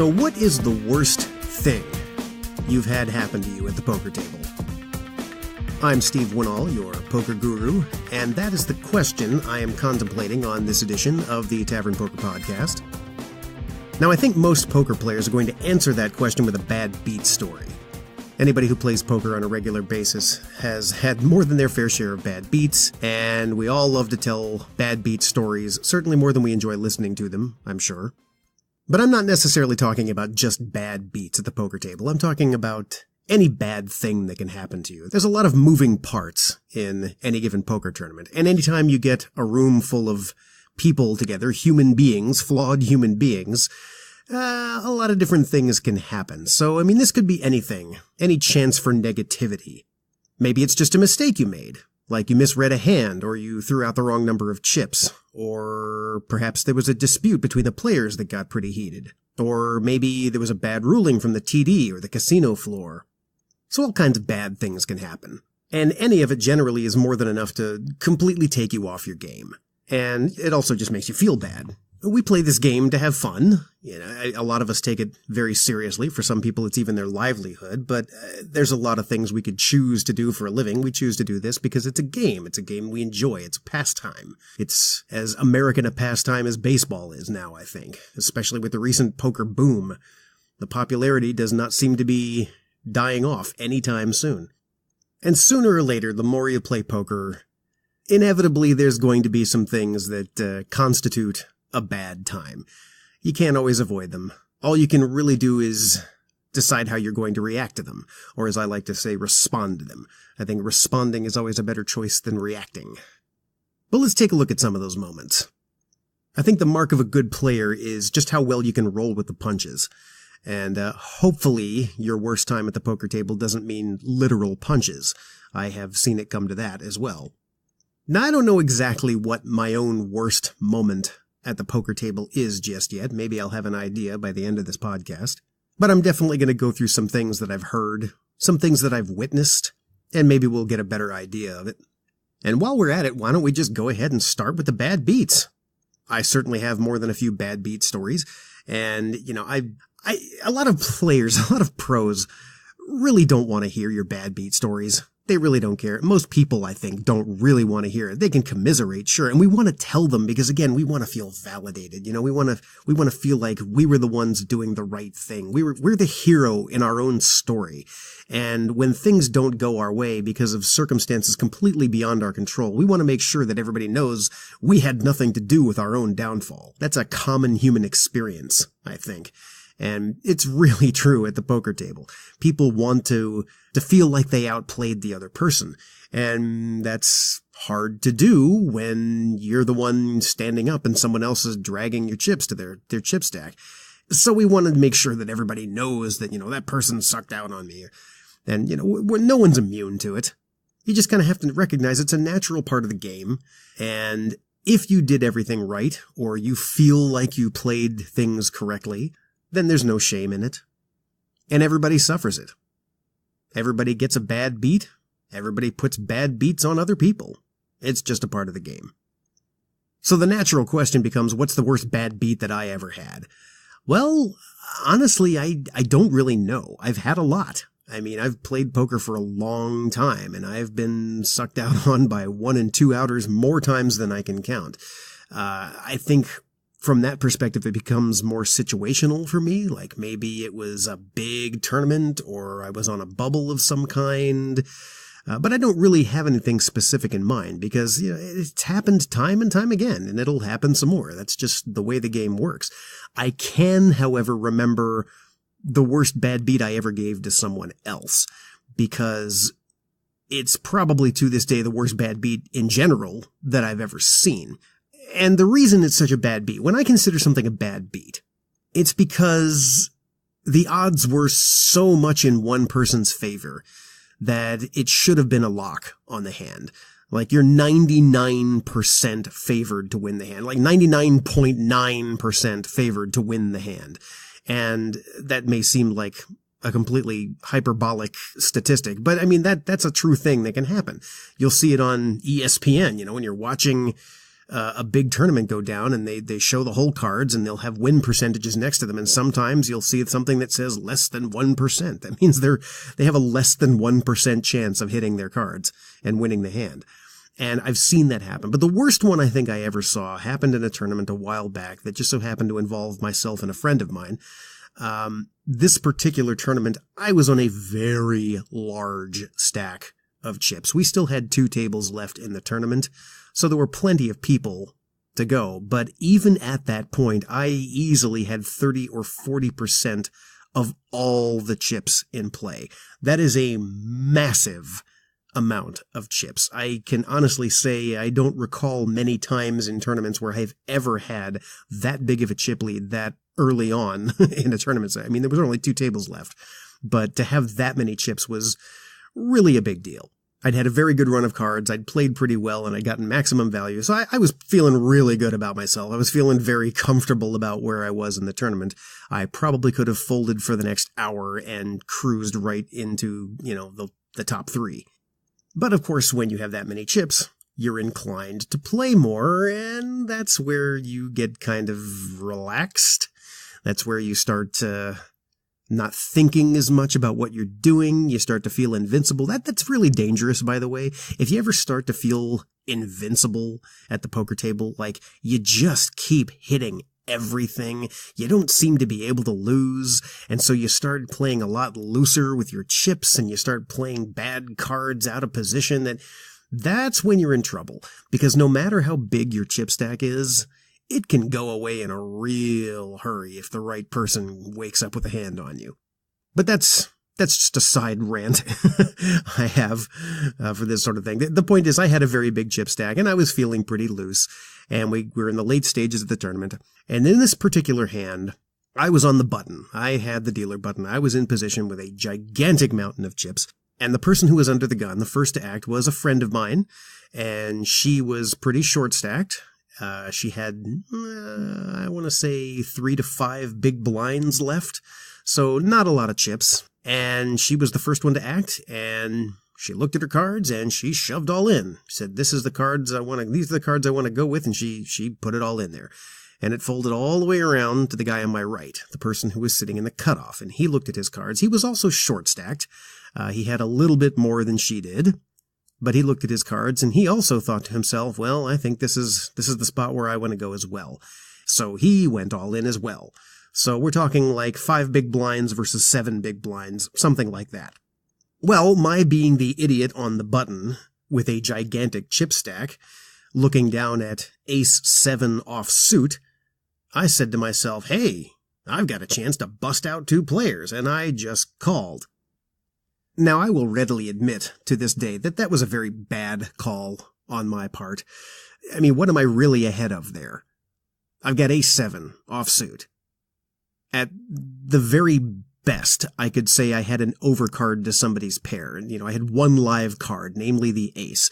So what is the worst thing you've had happen to you at the poker table? I'm Steve Wannall, your poker guru, and that is the question I am contemplating on this edition of the Tavern Poker Podcast. Now, I think most poker players are going to answer that question with a bad beat story. Anybody who plays poker on a regular basis has had more than their fair share of bad beats, and we all love to tell bad beat stories, certainly more than we enjoy listening to them, I'm sure. But I'm not necessarily talking about just bad beats at the poker table. I'm talking about any bad thing that can happen to you. There's a lot of moving parts in any given poker tournament, and anytime you get a room full of people together, human beings, flawed human beings, a lot of different things can happen. So, this could be anything, any chance for negativity. Maybe it's just a mistake you made, like you misread a hand, or you threw out the wrong number of chips, or perhaps there was a dispute between the players that got pretty heated, or maybe there was a bad ruling from the TD or the casino floor. So all kinds of bad things can happen, and any of it generally is more than enough to completely take you off your game. And it also just makes you feel bad. We play this game to have fun. A lot of us take it very seriously. For some people, it's even their livelihood. But there's a lot of things we could choose to do for a living. We choose to do this because it's a game. It's a game we enjoy. It's a pastime. It's as American a pastime as baseball is now, I think, especially with the recent poker boom. The popularity does not seem to be dying off anytime soon. And sooner or later, the more you play poker, inevitably there's going to be some things that constitute a bad time. You can't always avoid them. All you can really do is decide how you're going to react to them, or as I like to say, respond to them. I think responding is always a better choice than reacting. But let's take a look at some of those moments. I think the mark of a good player is just how well you can roll with the punches. And hopefully your worst time at the poker table doesn't mean literal punches. I have seen it come to that as well. Now, I don't know exactly what my own worst moment at the poker table is just yet. Maybe I'll have an idea by the end of this podcast. But I'm definitely going to go through some things that I've heard, some things that I've witnessed, and maybe we'll get a better idea of it. And while we're at it, why don't we just go ahead and start with the bad beats? I certainly have more than a few bad beat stories, and, a lot of players, a lot of pros really don't want to hear your bad beat stories. They really don't care. Most people, I think, don't really want to hear it. They can commiserate, sure, and we want to tell them because, again, we want to feel validated. We want to feel like we were the ones doing the right thing. We're the hero in our own story. And when things don't go our way because of circumstances completely beyond our control, we want to make sure that everybody knows we had nothing to do with our own downfall. That's a common human experience, I think. And it's really true at the poker table. People want to feel like they outplayed the other person. And that's hard to do when you're the one standing up and someone else is dragging your chips to their chip stack. So we wanted to make sure that everybody knows that, that person sucked out on me. And, no one's immune to it. You just kind of have to recognize it's a natural part of the game. And if you did everything right, or you feel like you played things correctly, then there's no shame in it. And everybody suffers it. Everybody gets a bad beat. Everybody puts bad beats on other people. It's just a part of the game. So the natural question becomes, what's the worst bad beat that I ever had? Well, honestly, I don't really know. I've had a lot. I've played poker for a long time, and I've been sucked out on by 1 and 2 outers more times than I can count. I think from that perspective, it becomes more situational for me. Like maybe it was a big tournament or I was on a bubble of some kind. But I don't really have anything specific in mind because it's happened time and time again, and it'll happen some more. That's just the way the game works. I can, however, remember the worst bad beat I ever gave to someone else because it's probably to this day the worst bad beat in general that I've ever seen. And the reason it's such a bad beat, when I consider something a bad beat, it's because the odds were so much in one person's favor that it should have been a lock on the hand. Like you're 99% favored to win the hand, like 99.9% favored to win the hand. And that may seem like a completely hyperbolic statistic, but that's a true thing that can happen. You'll see it on ESPN, when you're watching a big tournament go down and they show the whole cards and they'll have win percentages next to them. And sometimes you'll see something that says less than 1%. That means they have a less than 1% chance of hitting their cards and winning the hand. And I've seen that happen. But the worst one I think I ever saw happened in a tournament a while back that just so happened to involve myself and a friend of mine. This particular tournament, I was on a very large stack of chips. We still had 2 tables left in the tournament, so there were plenty of people to go. But even at that point, I easily had 30 or 40% of all the chips in play. That is a massive amount of chips. I can honestly say I don't recall many times in tournaments where I've ever had that big of a chip lead that early on in a tournament. I mean, there was only 2 tables left, but to have that many chips was really a big deal. I'd had a very good run of cards, I'd played pretty well, and I'd gotten maximum value, so I was feeling really good about myself. I was feeling very comfortable about where I was in the tournament. I probably could have folded for the next hour and cruised right into, the top 3. But of course, when you have that many chips, you're inclined to play more, and that's where you get kind of relaxed. That's where you start not thinking as much about what you're doing. You start to feel invincible. That's really dangerous, by the way. If you ever start to feel invincible at the poker table, like you just keep hitting everything, you don't seem to be able to lose, and so you start playing a lot looser with your chips, and you start playing bad cards out of position, that's when you're in trouble. Because no matter how big your chip stack is, it can go away in a real hurry if the right person wakes up with a hand on you. But that's just a side rant I have for this sort of thing. The point is I had a very big chip stack and I was feeling pretty loose, and we were in the late stages of the tournament. And in this particular hand, I was on the button. I had the dealer button. I was in position with a gigantic mountain of chips. And the person who was under the gun, the first to act, was a friend of mine, and she was pretty short-stacked. She had, I want to say, 3 to 5 big blinds left, so not a lot of chips. And she was the first one to act, and she looked at her cards, and she shoved all in. She said, these are the cards I want to go with, and she put it all in there. And it folded all the way around to the guy on my right, the person who was sitting in the cutoff, and he looked at his cards. He was also short-stacked. He had a little bit more than she did. But he looked at his cards, and he also thought to himself, well, I think this is the spot where I want to go as well. So he went all in as well. So we're talking like 5 big blinds versus 7 big blinds, something like that. Well, my being the idiot on the button with a gigantic chip stack, looking down at ace-7 offsuit, I said to myself, hey, I've got a chance to bust out 2 players, and I just called. Now, I will readily admit to this day that was a very bad call on my part. I mean, what am I really ahead of there? I've got ace-7 offsuit. At the very best, I could say I had an overcard to somebody's pair. I had 1 live card, namely the ace,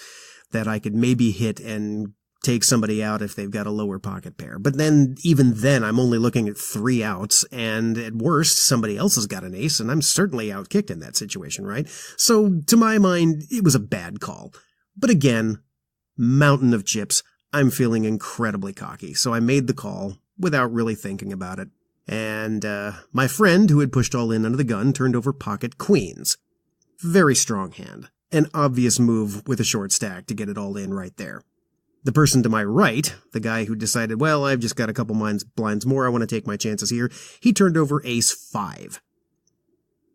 that I could maybe hit and take somebody out if they've got a lower pocket pair. But then, even then, I'm only looking at 3 outs, and at worst, somebody else has got an ace, and I'm certainly outkicked in that situation, right? So, to my mind, it was a bad call. But again, mountain of chips, I'm feeling incredibly cocky, so I made the call without really thinking about it. And my friend, who had pushed all in under the gun, turned over pocket queens. Very strong hand. An obvious move with a short stack to get it all in right there. The person to my right, the guy who decided, well, I've just got a couple blinds more, I want to take my chances here, he turned over ace-5.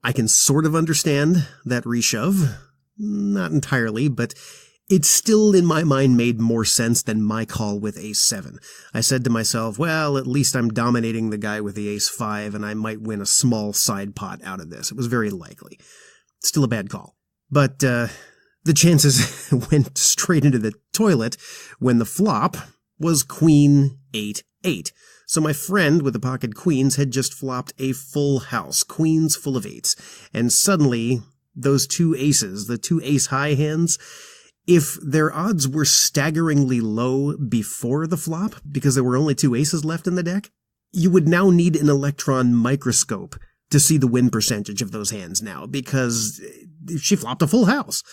I can sort of understand that reshove. Not entirely, but it still, in my mind, made more sense than my call with ace-7. I said to myself, well, at least I'm dominating the guy with the ace-5, and I might win a small side pot out of this. It was very likely. Still a bad call. But, the chances went straight into the toilet when the flop was queen 8-8. So my friend with the pocket queens had just flopped a full house, queens full of 8s. And suddenly, those 2 aces, the 2 ace-high hands, if their odds were staggeringly low before the flop, because there were only 2 aces left in the deck, you would now need an electron microscope to see the win percentage of those hands now, because she flopped a full house.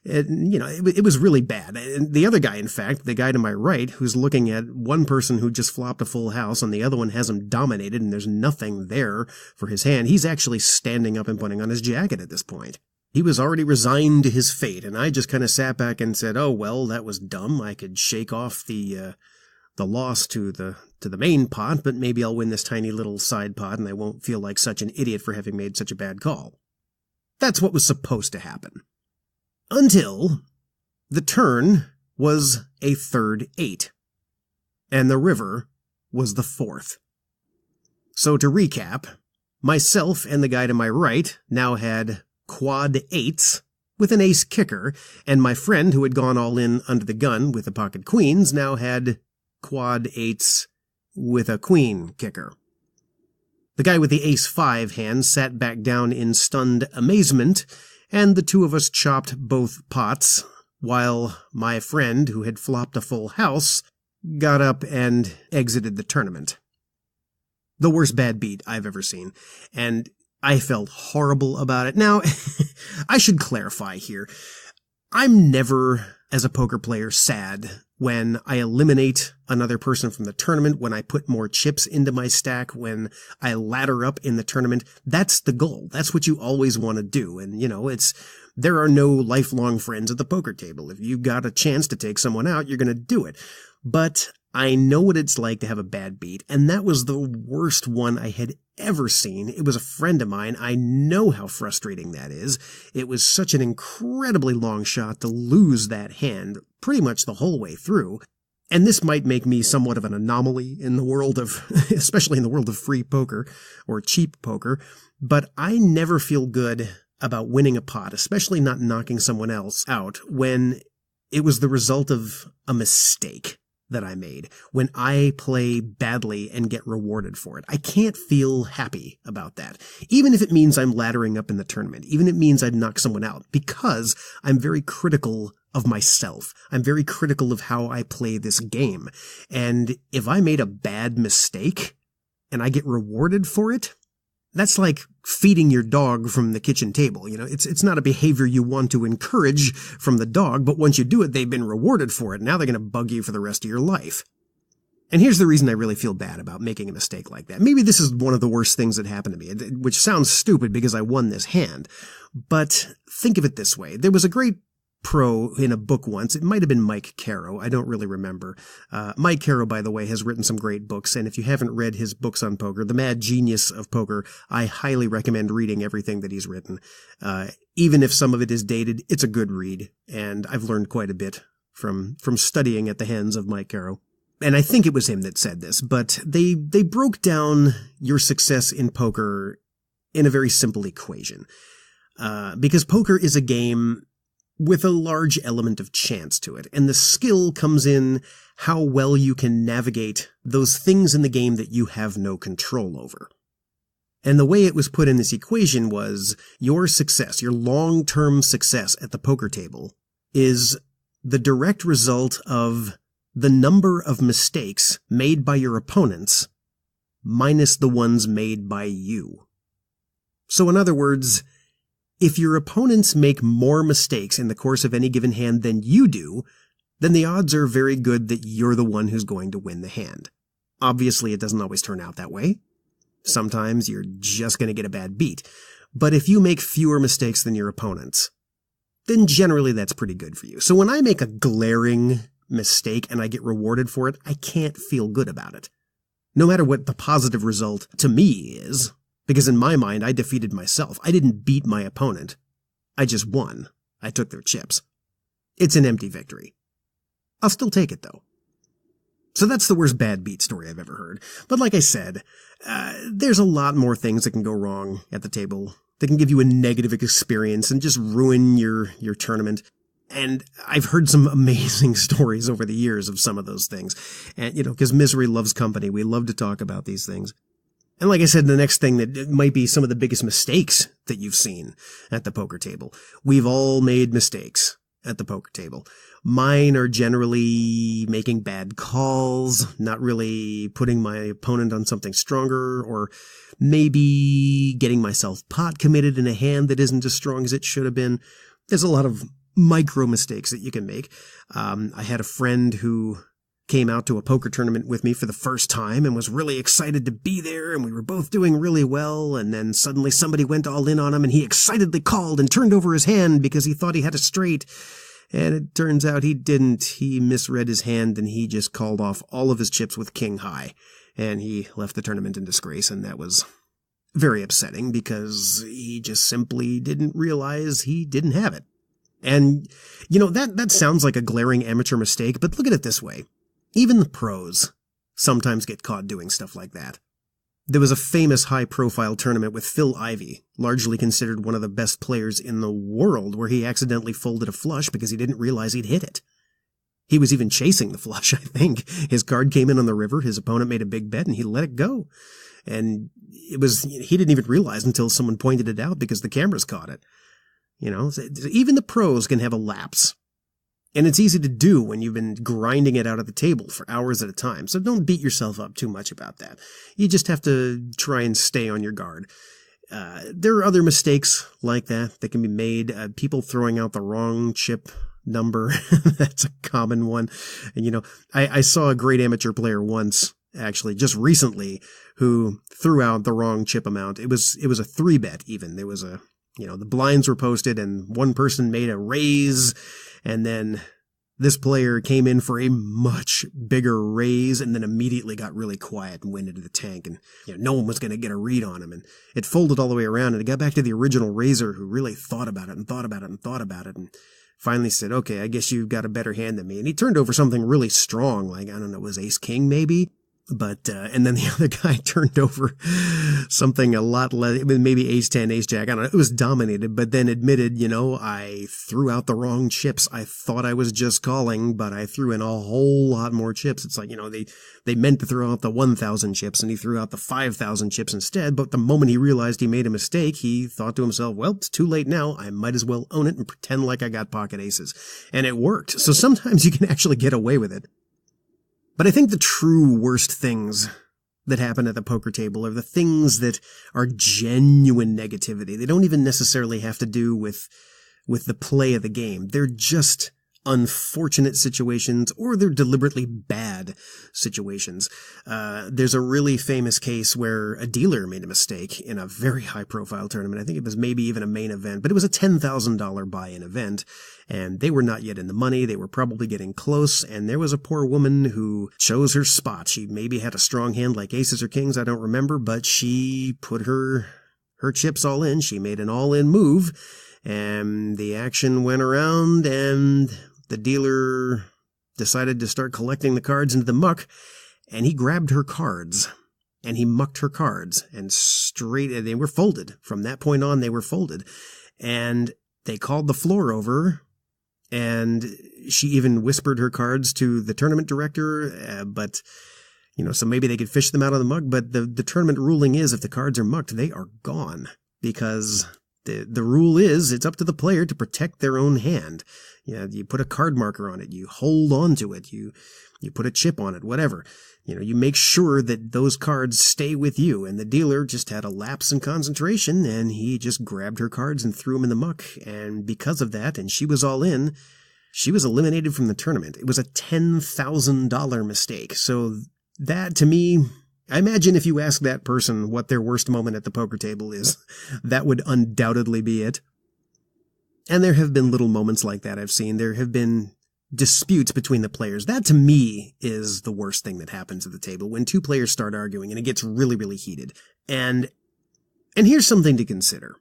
And, it was really bad. And the other guy, in fact, the guy to my right, who's looking at one person who just flopped a full house and the other one has him dominated and there's nothing there for his hand, he's actually standing up and putting on his jacket at this point. He was already resigned to his fate, and I just kind of sat back and said, oh, well, that was dumb. I could shake off the loss to the main pot, but maybe I'll win this tiny little side pot and I won't feel like such an idiot for having made such a bad call. That's what was supposed to happen. Until the turn was a third 8, and the river was the 4th. So to recap, myself and the guy to my right now had quad 8s with an ace kicker, and my friend who had gone all in under the gun with the pocket queens now had quad 8s with a queen kicker. The guy with the ace 5 hand sat back down in stunned amazement, and the two of us chopped both pots, while my friend, who had flopped a full house, got up and exited the tournament. The worst bad beat I've ever seen, and I felt horrible about it. Now, I should clarify here. I'm never, as a poker player, sad when I eliminate another person from the tournament, when I put more chips into my stack, when I ladder up in the tournament. That's the goal. That's what you always want to do. And, there are no lifelong friends at the poker table. If you got a chance to take someone out, you're going to do it. But I know what it's like to have a bad beat, and that was the worst one I had ever seen. It was a friend of mine. I know how frustrating that is. It was such an incredibly long shot to lose that hand pretty much the whole way through. And this might make me somewhat of an anomaly in the world of, especially in the world of free poker or cheap poker, but I never feel good about winning a pot, especially not knocking someone else out, when it was the result of a mistake that I made, when I play badly and get rewarded for it. I can't feel happy about that, even if it means I'm laddering up in the tournament, even if it means I'd knock someone out, because I'm very critical of myself. I'm very critical of how I play this game. And if I made a bad mistake and I get rewarded for it, that's like feeding your dog from the kitchen table. It's not a behavior you want to encourage from the dog, but once you do it, they've been rewarded for it. Now they're going to bug you for the rest of your life. And here's the reason I really feel bad about making a mistake like that. Maybe this is one of the worst things that happened to me, which sounds stupid because I won this hand. But think of it this way. There was a great pro in a book once. It might have been Mike Caro. I don't really remember. Mike Caro, by the way, has written some great books, and if you haven't read his books on poker, The Mad Genius of Poker, I highly recommend reading everything that he's written. Even if some of it is dated, it's a good read, and I've learned quite a bit from studying at the hands of Mike Caro. And I think it was him that said this, but they broke down your success in poker in a very simple equation. Because poker is a game with a large element of chance to it, and the skill comes in how well you can navigate those things in the game that you have no control over. And the way it was put in this equation was your success, your long-term success at the poker table, is the direct result of the number of mistakes made by your opponents minus the ones made by you. So in other words, if your opponents make more mistakes in the course of any given hand than you do, then the odds are very good that you're the one who's going to win the hand. Obviously, it doesn't always turn out that way. Sometimes you're just going to get a bad beat. But if you make fewer mistakes than your opponents, then generally that's pretty good for you. So when I make a glaring mistake and I get rewarded for it, I can't feel good about it. No matter what the positive result to me is. Because in my mind, I defeated myself. I didn't beat my opponent. I just won. I took their chips. It's an empty victory. I'll still take it, though. So that's the worst bad beat story I've ever heard. But like I said, there's a lot more things that can go wrong at the table that can give you a negative experience and just ruin your tournament. And I've heard some amazing stories over the years of some of those things. And, because misery loves company. We love to talk about these things. And like I said, the next thing that might be some of the biggest mistakes that you've seen at the poker table. We've all made mistakes. at the poker table. Mine are generally making bad calls, not really putting my opponent on something stronger, or maybe getting myself pot committed in a hand that isn't as strong as it should have been. There's a lot of micro mistakes that you can make. I had a friend who came out to a poker tournament with me for the first time and was really excited to be there, and we were both doing really well, and then suddenly somebody went all in on him, and he excitedly called and turned over his hand because he thought he had a straight, and it turns out he didn't. He misread his hand, and he just called off all of his chips with king high, and he left the tournament in disgrace, and that was very upsetting because he just simply didn't realize he didn't have it. And, that sounds like a glaring amateur mistake, but look at it this way. Even the pros sometimes get caught doing stuff like that. There was a famous high-profile tournament with Phil Ivey, largely considered one of the best players in the world, where he accidentally folded a flush because he didn't realize he'd hit it. He was even chasing the flush, I think. His card came in on the river, his opponent made a big bet, and he let it go. And he didn't even realize until someone pointed it out because the cameras caught it. Even the pros can have a lapse. And it's easy to do when you've been grinding it out at the table for hours at a time. So don't beat yourself up too much about that. You just have to try and stay on your guard. There are other mistakes like that can be made. People throwing out the wrong chip number. That's a common one. And, I saw a great amateur player once, actually, just recently, who threw out the wrong chip amount. It was a 3-bet even. There was the blinds were posted and one person made a raise, and then this player came in for a much bigger raise and then immediately got really quiet and went into the tank, and no one was going to get a read on him, and it folded all the way around, and it got back to the original raiser who really thought about it and thought about it and thought about it and finally said, okay, I guess you've got a better hand than me. And he turned over something really strong, like, I don't know, it was ace king maybe? But, and then the other guy turned over something a lot less, maybe ace 10, ace jack, I don't know, it was dominated, but then admitted, I threw out the wrong chips. I thought I was just calling, but I threw in a whole lot more chips. It's like, they meant to throw out the 1,000 chips, and he threw out the 5,000 chips instead, but the moment he realized he made a mistake, he thought to himself, well, it's too late now, I might as well own it and pretend like I got pocket aces. And it worked. So sometimes you can actually get away with it. But I think the true worst things that happen at the poker table are the things that are genuine negativity. They don't even necessarily have to do with the play of the game. They're just unfortunate situations, or they're deliberately bad situations. There's a really famous case where a dealer made a mistake in a very high-profile tournament. I think it was maybe even a main event, but it was a $10,000 buy-in event, and they were not yet in the money. They were probably getting close, and there was a poor woman who chose her spot. She maybe had a strong hand like aces or kings, I don't remember, but she put her chips all in. She made an all-in move, and the action went around, and the dealer decided to start collecting the cards into the muck, and he grabbed her cards, and he mucked her cards, and they were folded. From that point on, they were folded, and they called the floor over, and she even whispered her cards to the tournament director, but, so maybe they could fish them out of the mug, but the tournament ruling is if the cards are mucked, they are gone, because the rule is it's up to the player to protect their own hand. You put a card marker on it, you hold on to it, you put a chip on it, whatever. You make sure that those cards stay with you. And the dealer just had a lapse in concentration, and he just grabbed her cards and threw them in the muck. And because of that, and she was all in, she was eliminated from the tournament. It was a $10,000 mistake. So that, to me, I imagine if you ask that person what their worst moment at the poker table is, that would undoubtedly be it. And there have been little moments like that I've seen. There have been disputes between the players. That, to me, is the worst thing that happens at the table, when two players start arguing and it gets really, really heated. And here's something to consider.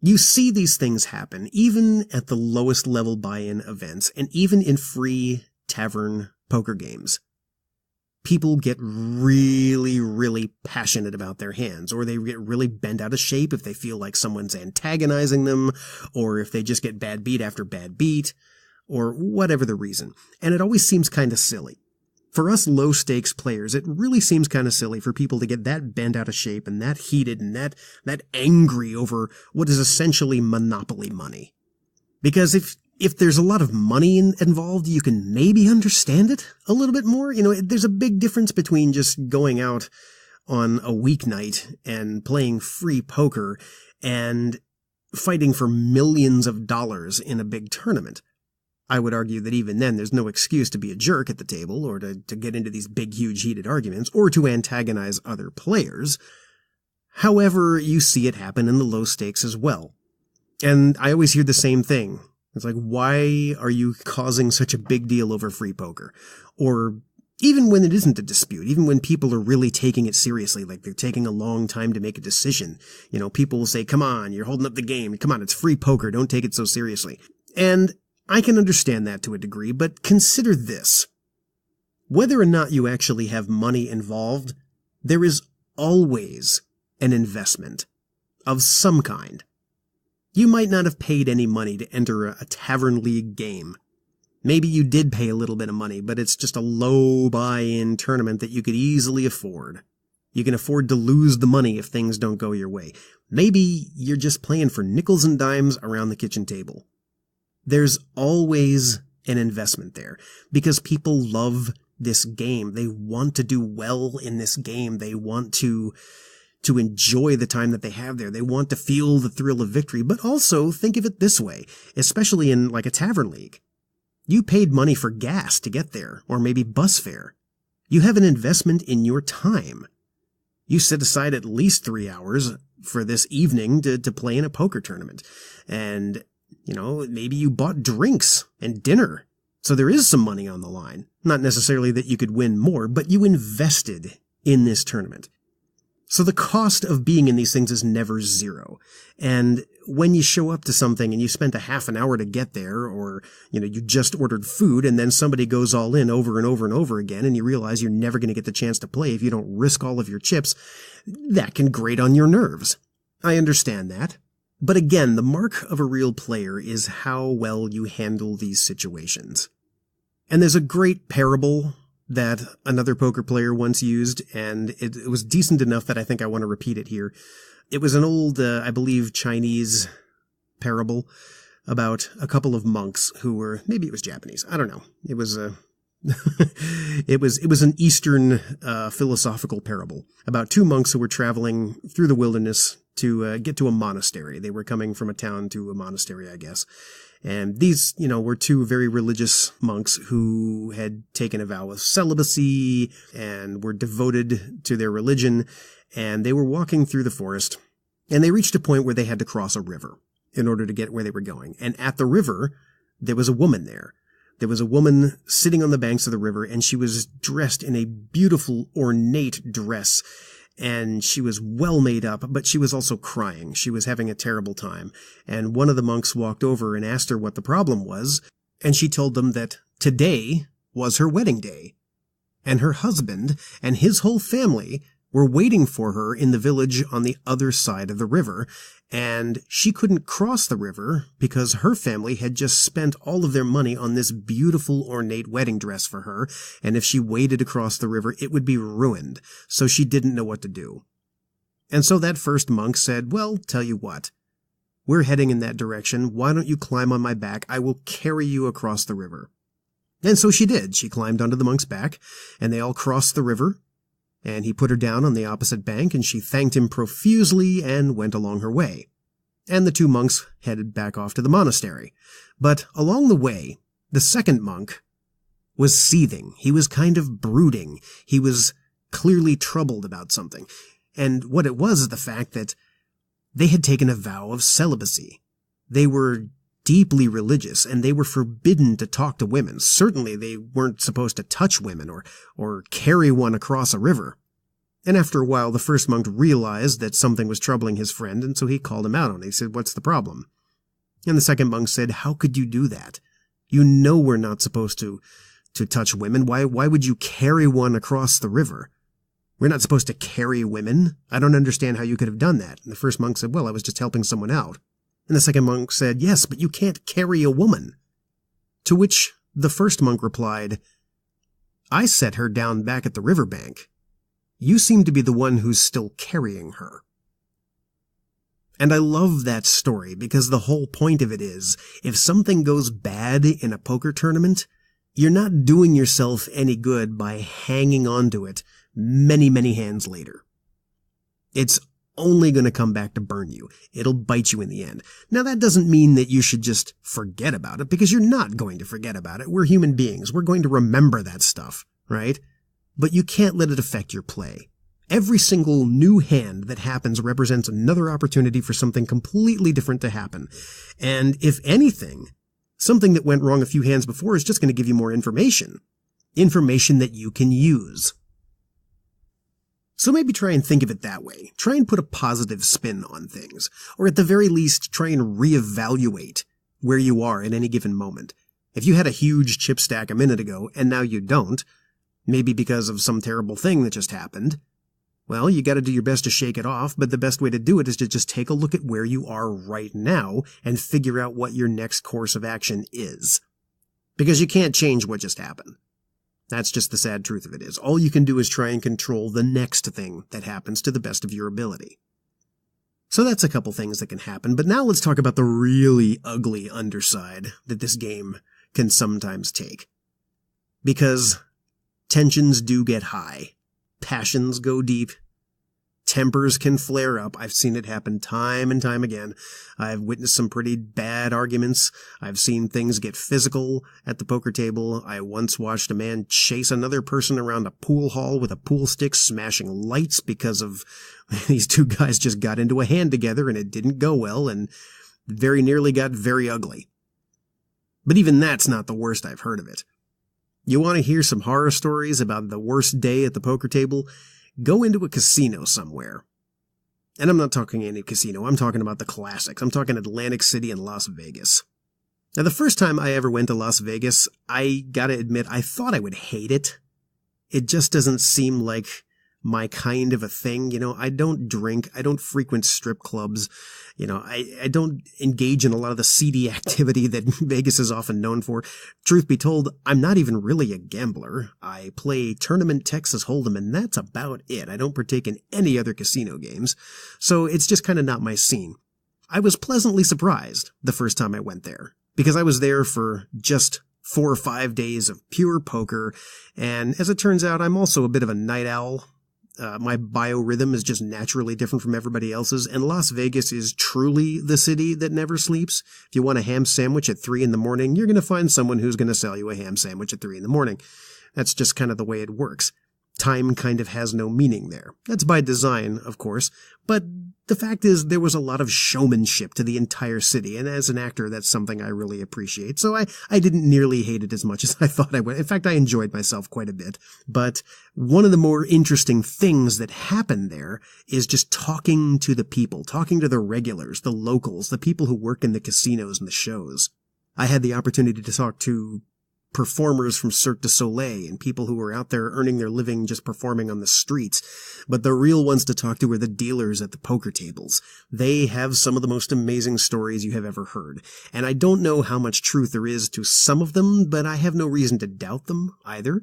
You see these things happen even at the lowest level buy-in events, and even in free tavern poker games. People get really, really passionate about their hands, or they get really bent out of shape if they feel like someone's antagonizing them, or if they just get bad beat after bad beat, or whatever the reason. And it always seems kind of silly. For us low-stakes players, it really seems kind of silly for people to get that bent out of shape and that heated and that angry over what is essentially monopoly money. Because If there's a lot of money involved, you can maybe understand it a little bit more. There's a big difference between just going out on a weeknight and playing free poker and fighting for millions of dollars in a big tournament. I would argue that even then there's no excuse to be a jerk at the table or to get into these big, huge, heated arguments or to antagonize other players. However, you see it happen in the low stakes as well. And I always hear the same thing. It's like, why are you causing such a big deal over free poker? Or even when it isn't a dispute, even when people are really taking it seriously, like they're taking a long time to make a decision, people will say, come on, you're holding up the game. Come on, it's free poker. Don't take it so seriously. And I can understand that to a degree, but consider this. Whether or not you actually have money involved, there is always an investment of some kind. You might not have paid any money to enter a Tavern League game. Maybe you did pay a little bit of money, but it's just a low buy-in tournament that you could easily afford. You can afford to lose the money if things don't go your way. Maybe you're just playing for nickels and dimes around the kitchen table. There's always an investment there because people love this game. They want to do well in this game. They want to enjoy the time that they have there. They want to feel the thrill of victory, but also think of it this way, especially in like a Tavern League. You paid money for gas to get there, or maybe bus fare. You have an investment in your time. You set aside at least 3 hours for this evening to play in a poker tournament. And, maybe you bought drinks and dinner. So there is some money on the line. Not necessarily that you could win more, but you invested in this tournament. So the cost of being in these things is never zero. And when you show up to something and you spent a half an hour to get there, or, you just ordered food and then somebody goes all in over and over and over again and you realize you're never going to get the chance to play if you don't risk all of your chips, that can grate on your nerves. I understand that. But again, the mark of a real player is how well you handle these situations. And there's a great parable that another poker player once used, and it was decent enough that I think I want to repeat it here. It was an old, I believe, Chinese parable about a couple of monks who were, maybe it was Japanese, I don't know. It was it was an Eastern philosophical parable about two monks who were traveling through the wilderness to get to a monastery. They were coming from a town to a monastery, I guess. And these, were two very religious monks who had taken a vow of celibacy and were devoted to their religion. And they were walking through the forest, and they reached a point where they had to cross a river in order to get where they were going. And at the river, there was a woman there. There was a woman sitting on the banks of the river, and she was dressed in a beautiful, ornate dress. And she was well made up, but she was also crying. She was having a terrible time. And one of the monks walked over and asked her what the problem was, and she told them that today was her wedding day. And her husband and his whole family were waiting for her in the village on the other side of the river, and she couldn't cross the river because her family had just spent all of their money on this beautiful ornate wedding dress for her, and if she waded across the river, it would be ruined, so she didn't know what to do. And so that first monk said, well, tell you what, we're heading in that direction, why don't you climb on my back, I will carry you across the river. And so she did. She climbed onto the monk's back, and they all crossed the river, and he put her down on the opposite bank, and she thanked him profusely and went along her way. And the two monks headed back off to the monastery. But along the way, the second monk was seething. He was kind of brooding. He was clearly troubled about something. And what it was is the fact that they had taken a vow of celibacy. They were deeply religious, and they were forbidden to talk to women. Certainly they weren't supposed to touch women or carry one across a river. And after a while, the first monk realized that something was troubling his friend, and so he called him out on it. He said, "What's the problem?" And the second monk said, "How could you do that? You know we're not supposed to touch women. Why would you carry one across the river? We're not supposed to carry women. I don't understand how you could have done that." And the first monk said, "Well, I was just helping someone out." And the second monk said, "Yes, but you can't carry a woman." To which the first monk replied, "I set her down back at the riverbank. You seem to be the one who's still carrying her." And I love that story because the whole point of it is, if something goes bad in a poker tournament, you're not doing yourself any good by hanging on to it many, many hands later. It's only going to come back to burn you. It'll bite you in the end. Now, that doesn't mean that you should just forget about it, because you're not going to forget about it. We're human beings. We're going to remember that stuff, right? But you can't let it affect your play. Every single new hand that happens represents another opportunity for something completely different to happen. And if anything, something that went wrong a few hands before is just going to give you more information. Information that you can use. So maybe try and think of it that way. Try and put a positive spin on things. Or at the very least, try and reevaluate where you are at any given moment. If you had a huge chip stack a minute ago, and now you don't, maybe because of some terrible thing that just happened, well, you got to do your best to shake it off, but the best way to do it is to just take a look at where you are right now and figure out what your next course of action is. Because you can't change what just happened. That's just the sad truth of it is. All you can do is try and control the next thing that happens to the best of your ability. So that's a couple things that can happen, but now let's talk about the really ugly underside that this game can sometimes take. Because tensions do get high. Passions go deep. Tempers can flare up. I've seen it happen time and time again. I've witnessed some pretty bad arguments. I've seen things get physical at the poker table. I once watched a man chase another person around a pool hall with a pool stick, smashing lights because of these two guys just got into a hand together and it didn't go well and very nearly got very ugly. But even that's not the worst I've heard of it. You want to hear some horror stories about the worst day at the poker table? Go into a casino somewhere. And I'm not talking any casino, I'm talking about the classics. I'm talking Atlantic City and Las Vegas. Now, the first time I ever went to Las Vegas, I gotta admit, I thought I would hate it. It just doesn't seem like my kind of a thing. You know, I don't drink. I don't frequent strip clubs. You know, I don't engage in a lot of the seedy activity that Vegas is often known for. Truth be told, I'm not even really a gambler. I play Tournament Texas Hold'em, and that's about it. I don't partake in any other casino games. So it's just kind of not my scene. I was pleasantly surprised the first time I went there, because I was there for just 4 or 5 days of pure poker. And as it turns out, I'm also a bit of a night owl. My biorhythm is just naturally different from everybody else's, and Las Vegas is truly the city that never sleeps. If you want a ham sandwich at 3 in the morning, you're going to find someone who's going to sell you a ham sandwich at 3 in the morning. That's just kind of the way it works. Time kind of has no meaning there. That's by design, of course, but the fact is there was a lot of showmanship to the entire city, and as an actor, that's something I really appreciate. So I didn't nearly hate it as much as I thought I would. In fact, I enjoyed myself quite a bit. But one of the more interesting things that happened there is just talking to the people, talking to the regulars, the locals, the people who work in the casinos and the shows. I had the opportunity to talk to performers from Cirque du Soleil and people who were out there earning their living just performing on the streets. But the real ones to talk to are the dealers at the poker tables. They have some of the most amazing stories you have ever heard. And I don't know how much truth there is to some of them, but I have no reason to doubt them either.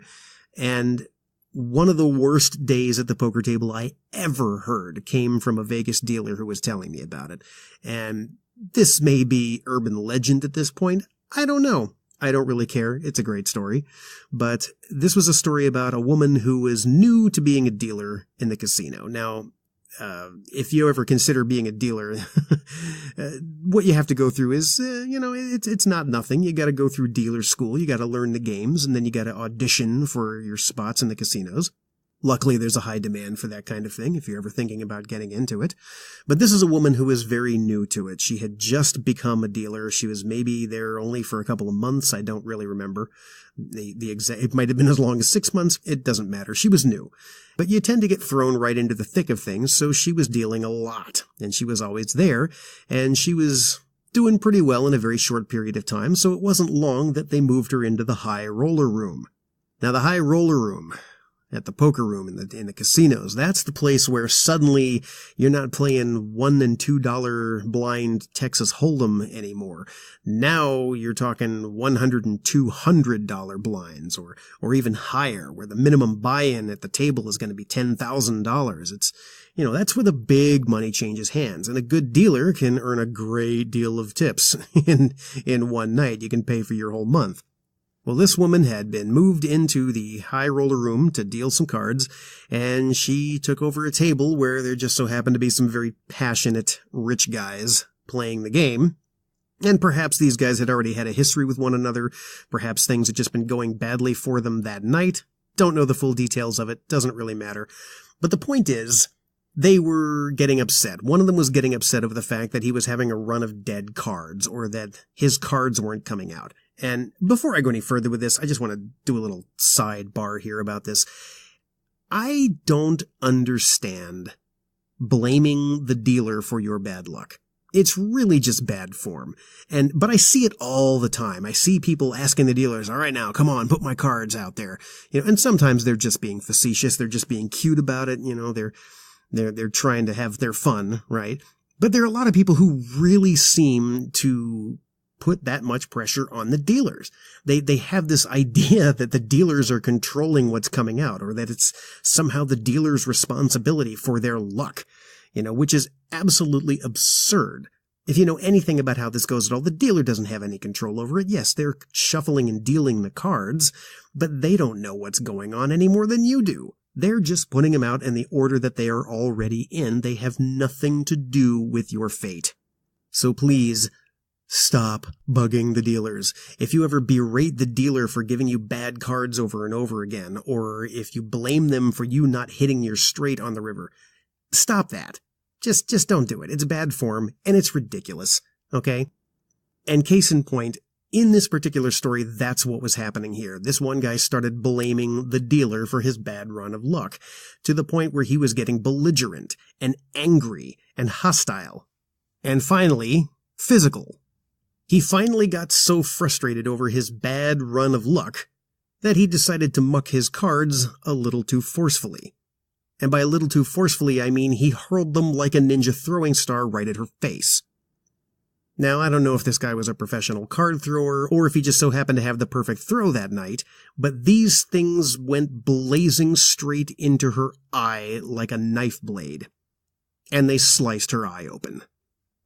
And one of the worst days at the poker table I ever heard came from a Vegas dealer who was telling me about it. And this may be urban legend at this point. I don't know. I don't really care. It's a great story. But this was a story about a woman who was new to being a dealer in the casino. Now, if you ever consider being a dealer, what you have to go through is, it's not nothing. You got to go through dealer school. You got to learn the games, and then you got to audition for your spots in the casinos. Luckily, there's a high demand for that kind of thing if you're ever thinking about getting into it. But this is a woman who is very new to it. She had just become a dealer. She was maybe there only for a couple of months. I don't really remember the exact. It might have been as long as 6 months. It doesn't matter. She was new. But you tend to get thrown right into the thick of things, so she was dealing a lot. And she was always there, and she was doing pretty well in a very short period of time, so it wasn't long that they moved her into the high roller room. Now, the high roller room, at the poker room in the casinos. That's the place where suddenly you're not playing $1 and $2 blind Texas Hold'em anymore. Now you're talking $100 and $200 blinds or even higher, where the minimum buy-in at the table is going to be $10,000. It's, that's where the big money changes hands, and a good dealer can earn a great deal of tips in one night. You can pay for your whole month. Well, this woman had been moved into the high roller room to deal some cards, and she took over a table where there just so happened to be some very passionate rich guys playing the game. And perhaps these guys had already had a history with one another. Perhaps things had just been going badly for them that night. Don't know the full details of it. Doesn't really matter. But the point is, they were getting upset. One of them was getting upset over the fact that he was having a run of dead cards, or that his cards weren't coming out. And before I go any further with this, I just want to do a little sidebar here about this. I don't understand blaming the dealer for your bad luck. It's really just bad form. But I see it all the time. I see people asking the dealers, all right, now, come on, put my cards out there. And sometimes they're just being facetious. They're just being cute about it. They're trying to have their fun, right? But there are a lot of people who really seem to put that much pressure on the dealers. They have this idea that the dealers are controlling what's coming out, or that it's somehow the dealer's responsibility for their luck, which is absolutely absurd. If you know anything about how this goes at all, the dealer doesn't have any control over it. Yes, they're shuffling and dealing the cards, but they don't know what's going on any more than you do. They're just putting them out in the order that they are already in. They have nothing to do with your fate. So please, stop bugging the dealers. If you ever berate the dealer for giving you bad cards over and over again, or if you blame them for you not hitting your straight on the river, stop that. Just don't do it. It's bad form, and it's ridiculous, okay? And case in point, in this particular story, that's what was happening here. This one guy started blaming the dealer for his bad run of luck, to the point where he was getting belligerent and angry and hostile. And finally, physical. He finally got so frustrated over his bad run of luck that he decided to muck his cards a little too forcefully. And by a little too forcefully, I mean he hurled them like a ninja throwing star right at her face. Now, I don't know if this guy was a professional card thrower, or if he just so happened to have the perfect throw that night, but these things went blazing straight into her eye like a knife blade. And they sliced her eye open.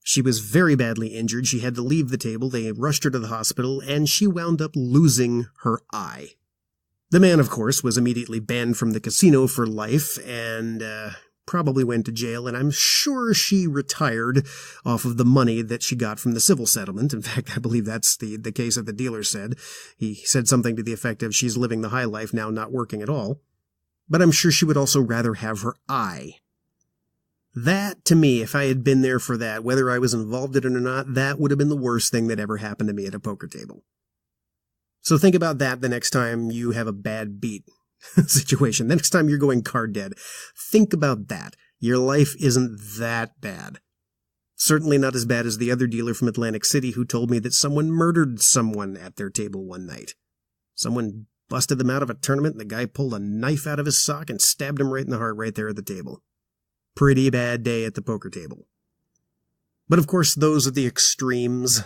She was very badly injured. She had to leave the table. They rushed her to the hospital, and she wound up losing her eye. The man, of course, was immediately banned from the casino for life, and probably went to jail, and I'm sure she retired off of the money that she got from the civil settlement. In fact, I believe that's the case that the dealer said. He said something to the effect of, she's living the high life now, not working at all. But I'm sure she would also rather have her eye. That, to me, if I had been there for that, whether I was involved in it or not, that would have been the worst thing that ever happened to me at a poker table. So think about that the next time you have a bad beat situation. The next time you're going card dead. Think about that. Your life isn't that bad. Certainly not as bad as the other dealer from Atlantic City who told me that someone murdered someone at their table one night. Someone busted them out of a tournament, and the guy pulled a knife out of his sock and stabbed him right in the heart right there at the table. Pretty bad day at the poker table. But of course, those are the extremes.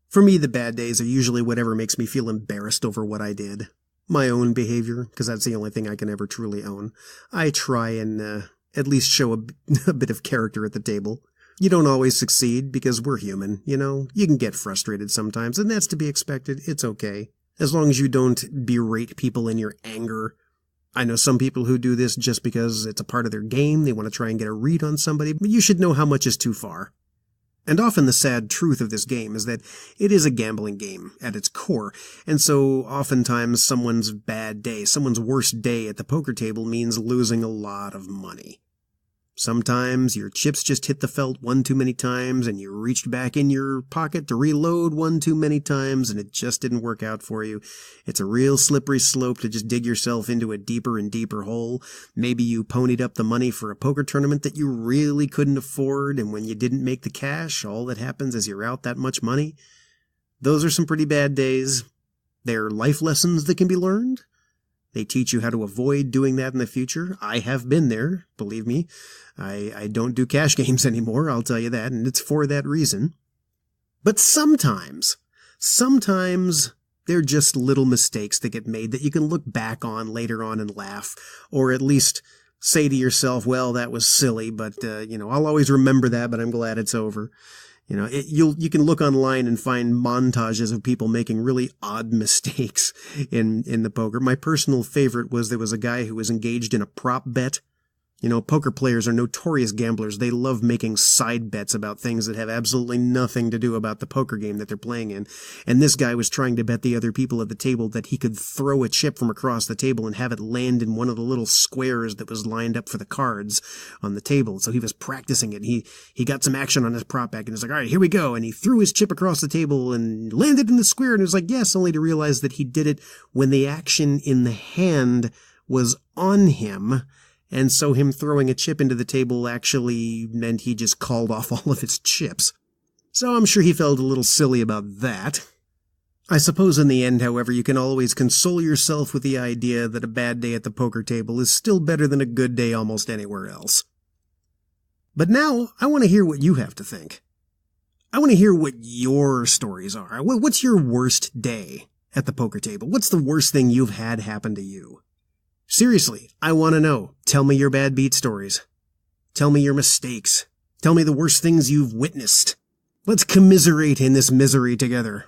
For me, the bad days are usually whatever makes me feel embarrassed over what I did. My own behavior, because that's the only thing I can ever truly own. I try and at least show a bit of character at the table. You don't always succeed, because we're human, You can get frustrated sometimes, and that's to be expected. It's okay. As long as you don't berate people in your anger. I know some people who do this just because it's a part of their game. They want to try and get a read on somebody, but you should know how much is too far. And often the sad truth of this game is that it is a gambling game at its core, and so oftentimes someone's bad day, someone's worst day at the poker table means losing a lot of money. Sometimes your chips just hit the felt one too many times, and you reached back in your pocket to reload one too many times, and it just didn't work out for you. It's a real slippery slope to just dig yourself into a deeper and deeper hole. Maybe you ponied up the money for a poker tournament that you really couldn't afford, and when you didn't make the cash, all that happens is you're out that much money. Those are some pretty bad days. They're life lessons that can be learned. They teach you how to avoid doing that in the future. I have been there, believe me. I don't do cash games anymore, I'll tell you that, and it's for that reason. But sometimes they're just little mistakes that get made that you can look back on later on and laugh, or at least say to yourself, well, that was silly, but, I'll always remember that, but I'm glad it's over. You can look online and find montages of people making really odd mistakes in the poker. My personal favorite was there was a guy who was engaged in a prop bet. Poker players are notorious gamblers. They love making side bets about things that have absolutely nothing to do about the poker game that they're playing in. And this guy was trying to bet the other people at the table that he could throw a chip from across the table and have it land in one of the little squares that was lined up for the cards on the table. So he was practicing it. He got some action on his prop back and he's like, all right, here we go. And he threw his chip across the table and landed in the square. And it was like, yes, only to realize that he did it when the action in the hand was on him. And so him throwing a chip into the table actually meant he just called off all of his chips. So I'm sure he felt a little silly about that. I suppose in the end, however, you can always console yourself with the idea that a bad day at the poker table is still better than a good day almost anywhere else. But now, I want to hear what you have to think. I want to hear what your stories are. What's your worst day at the poker table? What's the worst thing you've had happen to you? Seriously, I want to know. Tell me your bad beat stories. Tell me your mistakes. Tell me the worst things you've witnessed. Let's commiserate in this misery together.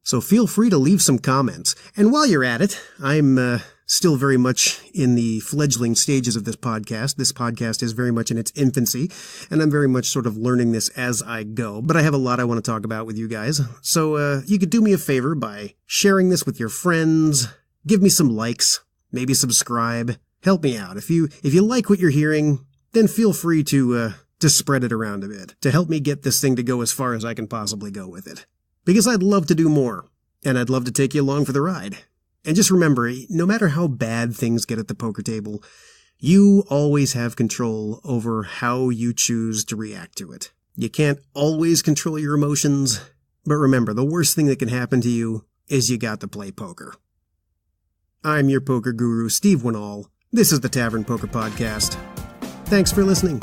So feel free to leave some comments. And while you're at it, I'm still very much in the fledgling stages of this podcast. This podcast is very much in its infancy, and I'm very much sort of learning this as I go. But I have a lot I want to talk about with you guys. So you could do me a favor by sharing this with your friends. Give me some likes. Maybe subscribe. Help me out. If you like what you're hearing, then feel free to spread it around a bit, to help me get this thing to go as far as I can possibly go with it. Because I'd love to do more, and I'd love to take you along for the ride. And just remember, no matter how bad things get at the poker table, you always have control over how you choose to react to it. You can't always control your emotions, but remember, the worst thing that can happen to you is you got to play poker. I'm your poker guru, Steve Wannall. This is the Tavern Poker Podcast. Thanks for listening.